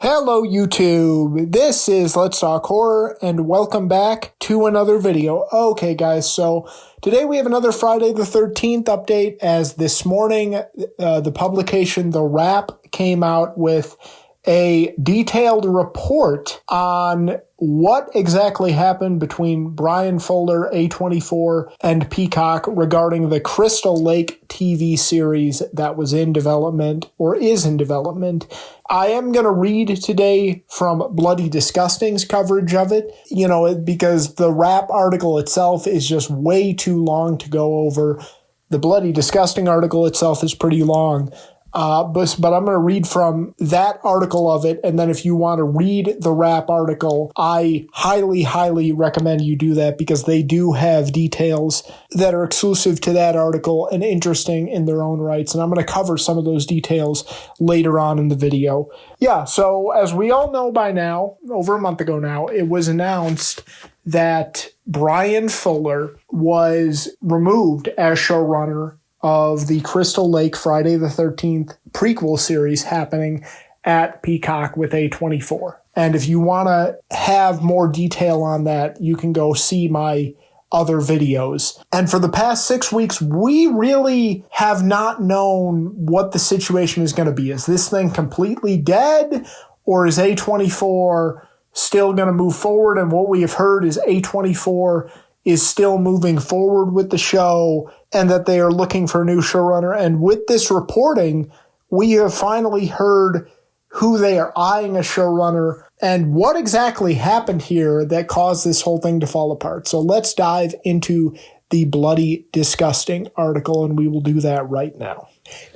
Hello YouTube, this is Let's Talk Horror and welcome back to another video. Okay guys, so today we have another Friday the 13th update as this morning the publication The Wrap came out with a detailed report on what exactly happened between Bryan Fuller, A24, and Peacock regarding the Crystal Lake TV series that was in development or is in development. I am going to read today from Bloody Disgusting's coverage of it, because the Wrap article itself is just way too long to go over. The Bloody Disgusting article itself is pretty long. But I'm going to read from that article of it, and then if you want to read the Wrap article, I highly, highly recommend you do that because they do have details that are exclusive to that article and interesting in their own rights, and I'm going to cover some of those details later on in the video. Yeah, so as we all know by now, over a month ago now, it was announced that Bryan Fuller was removed as showrunner of the Crystal Lake Friday the 13th prequel series happening at Peacock with A24. And if you want to have more detail on that, you can go see my other videos. And for the past 6 weeks, we really have not known what the situation is going to be. Is this thing completely dead, or is A24 still going to move forward? And what we have heard is A24 is still moving forward with the show and that they are looking for a new showrunner. And with this reporting, we have finally heard who they are eyeing as showrunner and what exactly happened here that caused this whole thing to fall apart. So let's dive into the Bloody Disgusting article, and we will do that right now.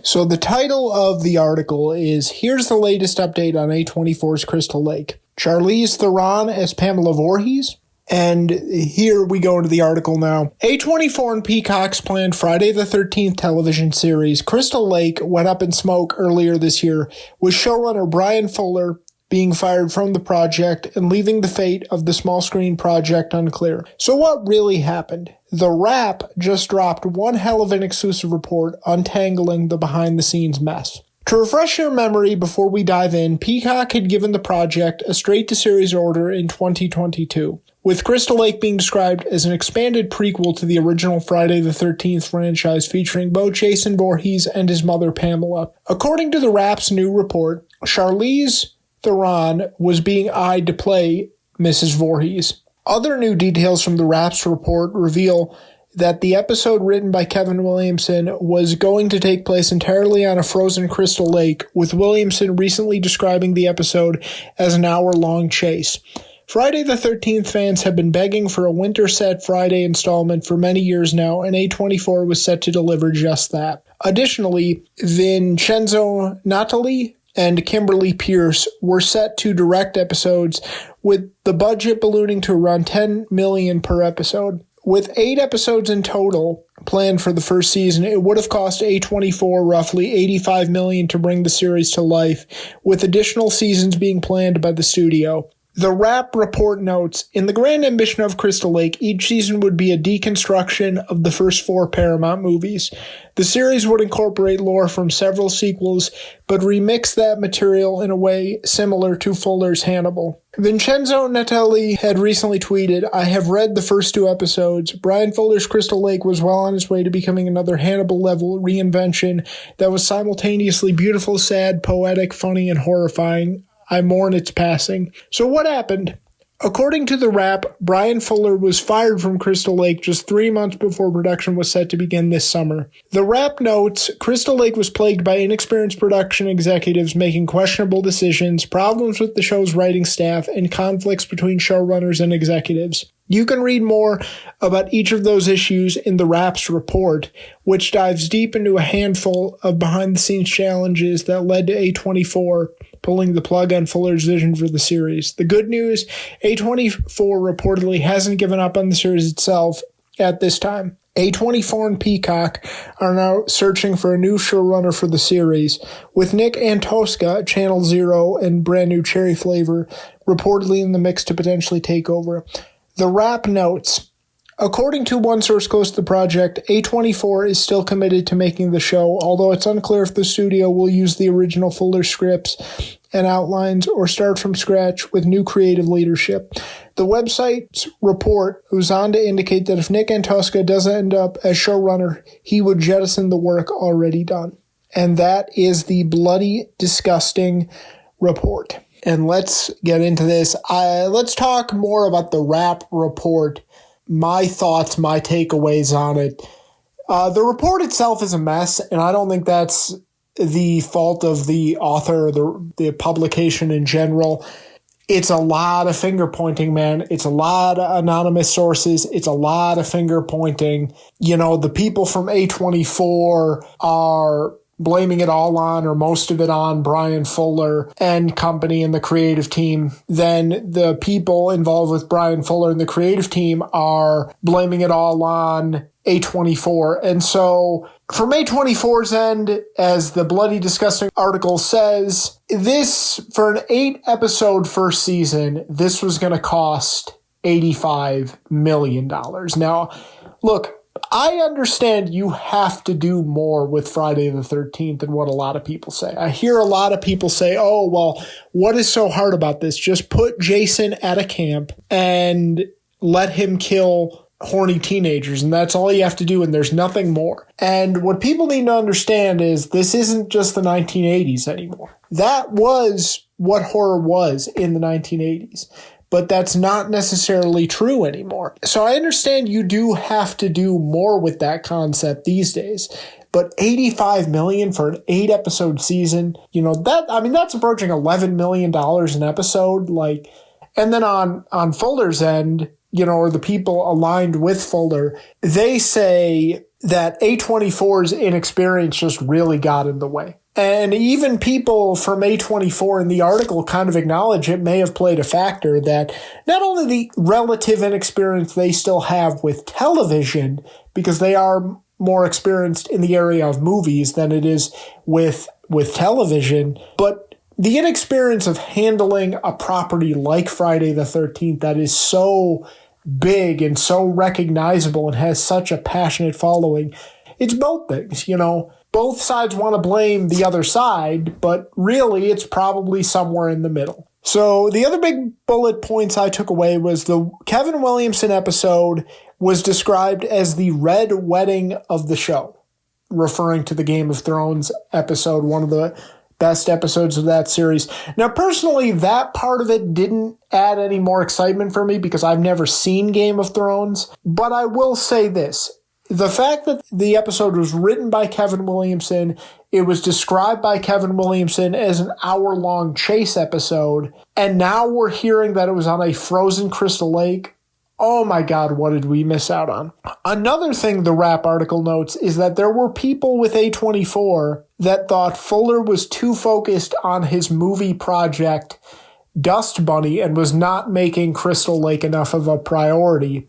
So the title of the article is, Here's the latest update on A24's Crystal Lake. Charlize Theron as Pamela Voorhees. And here we go into the article now. A24 and Peacock's planned Friday the 13th television series, Crystal Lake, went up in smoke earlier this year, with showrunner Bryan Fuller being fired from the project and leaving the fate of the small screen project unclear. So what really happened? The Wrap just dropped one hell of an exclusive report untangling the behind-the-scenes mess. To refresh your memory before we dive in, Peacock had given the project a straight-to-series order in 2022. With Crystal Lake being described as an expanded prequel to the original Friday the 13th franchise featuring both Jason Voorhees and his mother Pamela. According to the Wrap's new report, Charlize Theron was being eyed to play Mrs. Voorhees. Other new details from the Wrap's report reveal that the episode written by Kevin Williamson was going to take place entirely on a frozen Crystal Lake, with Williamson recently describing the episode as an hour-long chase. Friday the 13th fans have been begging for a winter set Friday installment for many years now, and A24 was set to deliver just that. Additionally, Vincenzo Natali and Kimberly Pierce were set to direct episodes, with the budget ballooning to around $10 million per episode. With 8 episodes in total planned for the first season, it would have cost A24 roughly $85 million to bring the series to life, with additional seasons being planned by the studio. The Wrap report notes, in the grand ambition of Crystal Lake, each season would be a deconstruction of the first 4 Paramount movies. The series would incorporate lore from several sequels, but remix that material in a way similar to Fuller's Hannibal. Vincenzo Natali had recently tweeted, I have read the first 2 episodes. Bryan Fuller's Crystal Lake was well on its way to becoming another Hannibal-level reinvention that was simultaneously beautiful, sad, poetic, funny, and horrifying. I mourn its passing. So what happened? According to the Wrap, Bryan Fuller was fired from Crystal Lake just 3 months before production was set to begin this summer. The Wrap notes, Crystal Lake was plagued by inexperienced production executives making questionable decisions, problems with the show's writing staff, and conflicts between showrunners and executives. You can read more about each of those issues in the Wrap's report, which dives deep into a handful of behind-the-scenes challenges that led to A24 pulling the plug on Fuller's vision for the series. The good news, A24 reportedly hasn't given up on the series itself at this time. A24 and Peacock are now searching for a new showrunner for the series, with Nick Antosca, Channel Zero, and brand new Cherry Flavor reportedly in the mix to potentially take over. The Wrap notes, according to one source close to the project, A24 is still committed to making the show, although it's unclear if the studio will use the original Fuller scripts and outlines or start from scratch with new creative leadership. The website's report goes on to indicate that if Nick Antosca doesn't end up as showrunner, he would jettison the work already done. And that is the bloody, disgusting report. And let's get into this. Let's talk more about the Wrap report, my thoughts, my takeaways on it. The report itself is a mess, and I don't think that's the fault of the author or the publication in general. It's a lot of finger pointing, man. It's a lot of anonymous sources. It's a lot of finger pointing. You know, the people from A24 are blaming it all on, or most of it on, Brian Fuller and company and the creative team. Then the people involved with Brian Fuller and the creative team are blaming it all on A24. And so from A24's end, as the bloody disgusting article says, this, for an 8-episode first season, this was going to cost $85 million. Now, look, I understand you have to do more with Friday the 13th than what a lot of people say. I hear a lot of people say, oh, well, what is so hard about this? Just put Jason at a camp and let him kill horny teenagers, and that's all you have to do, and there's nothing more. And what people need to understand is this isn't just the 1980s anymore. That was what horror was in the 1980s. But that's not necessarily true anymore. So I understand you do have to do more with that concept these days. But $85 million for an 8-episode season, you know, that's approaching $11 million an episode. Like, and then on Fuller's end, you know, or the people aligned with Fuller, they say that A24's inexperience just really got in the way. And even people from A24 in the article kind of acknowledge it may have played a factor, that not only the relative inexperience they still have with television, because they are more experienced in the area of movies than it is with television, but the inexperience of handling a property like Friday the 13th that is so big and so recognizable and has such a passionate following. It's both things, you know. Both sides want to blame the other side, but really it's probably somewhere in the middle. So the other big bullet points I took away was the Kevin Williamson episode was described as the red wedding of the show, referring to the Game of Thrones episode, one of the best episodes of that series. Now, personally, that part of it didn't add any more excitement for me because I've never seen Game of Thrones, but I will say this. The fact that the episode was written by Kevin Williamson, it was described by Kevin Williamson as an hour-long chase episode, and now we're hearing that it was on a frozen Crystal Lake. Oh my God, what did we miss out on? Another thing the Wrap article notes is that there were people with A24 that thought Fuller was too focused on his movie project, Dust Bunny, and was not making Crystal Lake enough of a priority.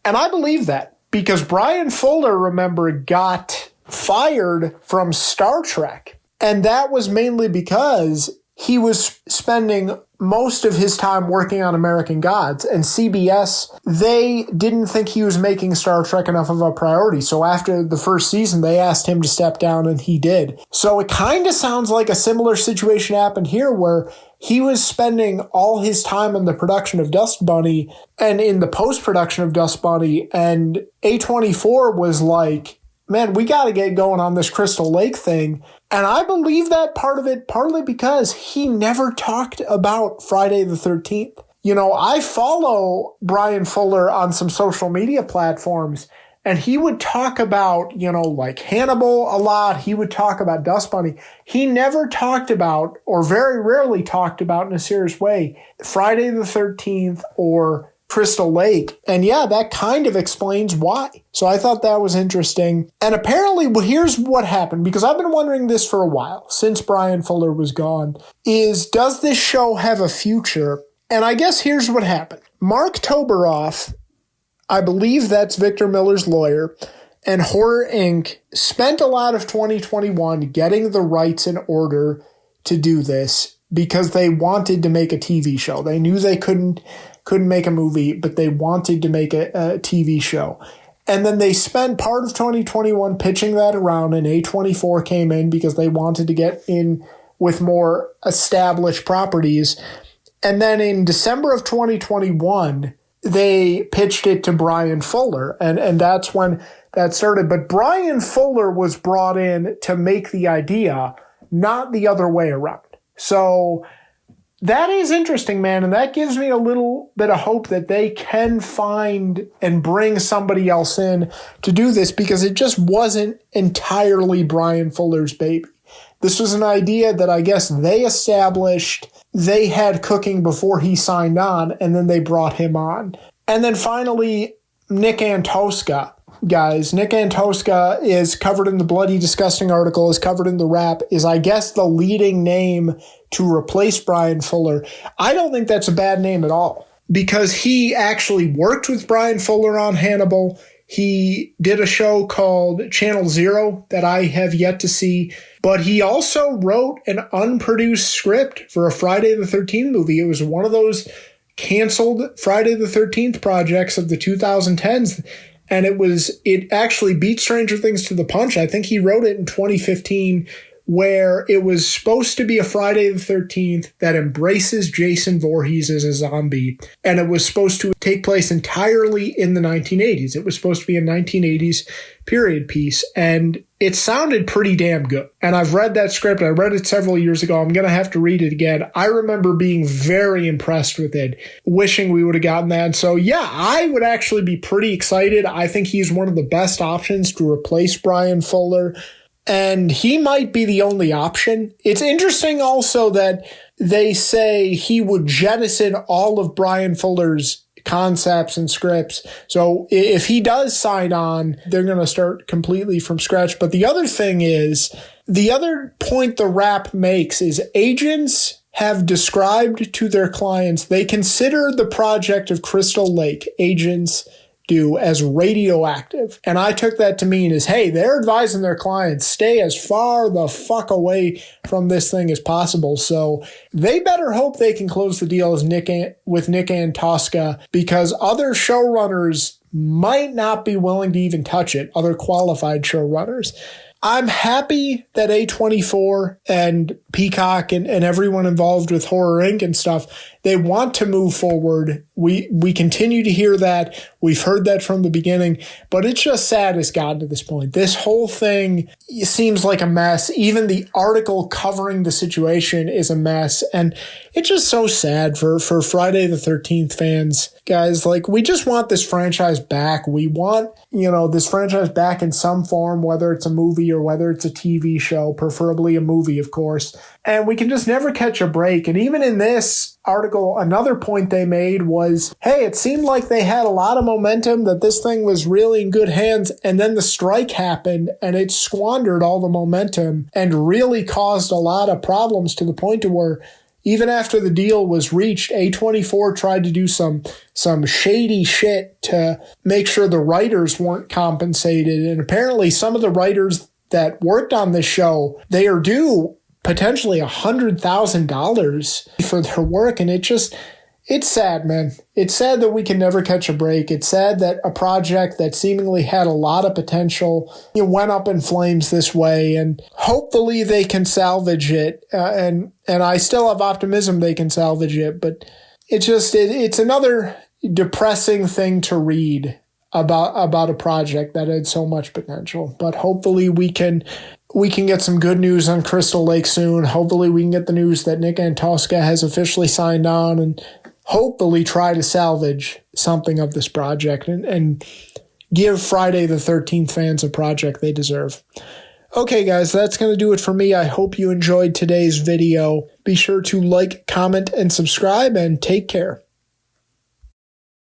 And I believe that. Because Brian Fuller, remember, got fired from Star Trek. And that was mainly because he was spending most of his time working on American Gods. And CBS, they didn't think he was making Star Trek enough of a priority. So after the first season, they asked him to step down, and he did. So it kind of sounds like a similar situation happened here, where he was spending all his time on the production of Dust Bunny and in the post-production of Dust Bunny, and A24 was like, man, we got to get going on this Crystal Lake thing. And I believe that part of it, partly because he never talked about Friday the 13th. You know, I follow Brian Fuller on some social media platforms, and he would talk about, you know, like Hannibal a lot. He would talk about Dust Bunny. He never talked about, or very rarely talked about in a serious way, Friday the 13th or Crystal Lake. And yeah, that kind of explains why. So I thought that was interesting. And apparently, well, here's what happened, because I've been wondering this for a while, since Brian Fuller was gone, is does this show have a future? And I guess here's what happened. Mark Toberoff, I believe that's Victor Miller's lawyer, and Horror Inc. spent a lot of 2021 getting the rights in order to do this because they wanted to make a TV show. They knew they couldn't make a movie, but they wanted to make a TV show. And then they spent part of 2021 pitching that around, and A24 came in because they wanted to get in with more established properties. And then in December of 2021, they pitched it to Brian Fuller, and that's when that started. But Brian Fuller was brought in to make the idea, not the other way around. So that is interesting, man, and that gives me a little bit of hope that they can find and bring somebody else in to do this, because it just wasn't entirely Brian Fuller's baby. This was an idea that I guess they established, they had cooking before he signed on, and then they brought him on. And then finally, Nick Antosca. Guys, Nick Antosca is covered in the Bloody Disgusting article, is covered in the Wrap, is I guess the leading name to replace Brian Fuller. I don't think that's a bad name at all, because he actually worked with Brian Fuller on Hannibal. He did a show called Channel Zero that I have yet to see, but he also wrote an unproduced script for a Friday the 13th movie. It was one of those canceled Friday the 13th projects of the 2010s. And it actually beat Stranger Things to the punch. I think he wrote it in 2015, where it was supposed to be a Friday the 13th that embraces Jason Voorhees as a zombie. And it was supposed to take place entirely in the 1980s. It was supposed to be a 1980s period piece. And it sounded pretty damn good. And I've read that script. I read it several years ago. I'm going to have to read it again. I remember being very impressed with it, wishing we would have gotten that. And so, yeah, I would actually be pretty excited. I think he's one of the best options to replace Brian Fuller. And he might be the only option. It's interesting also that they say he would jettison all of Brian Fuller's concepts and scripts. So if he does sign on, they're going to start completely from scratch. But the other thing is, the other point the Wrap makes is agents have described to their clients, they consider the project of Crystal Lake, agents do, as radioactive. And I took that to mean is, hey, they're advising their clients, stay as far the fuck away from this thing as possible. So they better hope they can close the deal with Nick Antosca, because other showrunners might not be willing to even touch it, other qualified showrunners. I'm happy that A24 and Peacock and everyone involved with Horror Inc. and stuff, they want to move forward. We continue to hear that. We've heard that from the beginning, but it's just sad it's gotten to this point. This whole thing seems like a mess. Even the article covering the situation is a mess, and it's just so sad for Friday the 13th fans. Guys, like, we just want this franchise back. We want, this franchise back in some form, whether it's a movie or whether it's a TV show, preferably a movie, of course. And we can just never catch a break. And even in this article, another point they made was, hey, it seemed like they had a lot of momentum, that this thing was really in good hands, and then the strike happened and it squandered all the momentum and really caused a lot of problems, to the point to where even after the deal was reached, A24 tried to do some shady shit to make sure the writers weren't compensated. And apparently some of the writers that worked on this show, they are due potentially $100,000 for their work. And it's sad, man. It's sad that we can never catch a break. It's sad that a project that seemingly had a lot of potential went up in flames this way, and hopefully they can salvage it. And I still have optimism they can salvage it, but it's another depressing thing to read about a project that had so much potential. But hopefully we can get some good news on Crystal Lake soon. Hopefully we can get the news that Nick Antosca has officially signed on, and hopefully try to salvage something of this project and give Friday the 13th fans a project they deserve. Okay, guys, that's going to do it for me. I hope you enjoyed today's video. Be sure to like, comment, and subscribe, and take care.